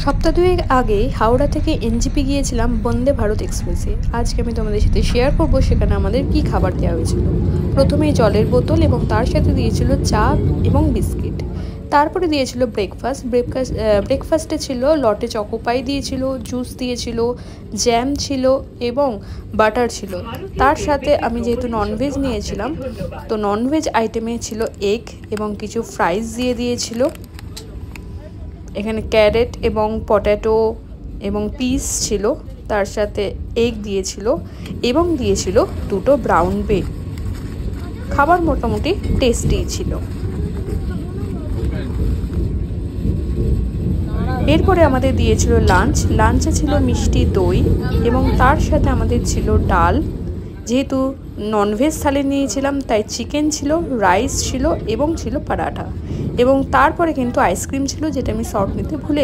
সপ্তাহ দুয়েক আগে হাওড়া থেকে এনজেপি গিয়েছিলাম বন্দে ভারত এক্সপ্রেসে। আজকে আমি তোমাদের সাথে শেয়ার করব সেখানে আমাদের কি খাবার দেওয়া হয়েছিল। প্রথমেই জলের বোতল এবং তার সাথে দিয়েছিল চা এবং বিস্কিট। তারপরে দিয়েছিল ব্রেকফাস্টে ছিল লটে চকোপাই দিয়েছিল, জুস দিয়েছিল, জ্যাম ছিল এবং বাটার ছিল। তার সাথে আমি যেহেতু ননভেজ নিয়েছিলাম, তো ননভেজ আইটেমে ছিল এগ এবং কিছু ফ্রাইজ দিয়ে দিয়েছিল। এখানে ক্যারেট এবং পটেটো এবং পিস ছিল, তার সাথে এগ দিয়েছিল এবং দিয়েছিল দুটো ব্রাউন ব্রেড। খাবার মোটামুটি টেস্টি ছিল। এরপরে আমাদের দিয়েছিল লাঞ্চে ছিল মিষ্টি দই এবং তার সাথে আমাদের ছিল ডাল। যেহেতু ননভেজ থালি নিয়েছিলাম তাই চিকেন ছিল, রাইস ছিল এবং ছিল পরাঠা। এবং তারপরে কিন্তু আইসক্রিম ছিল, যেটা আমি শর্ট নিতে ভুলে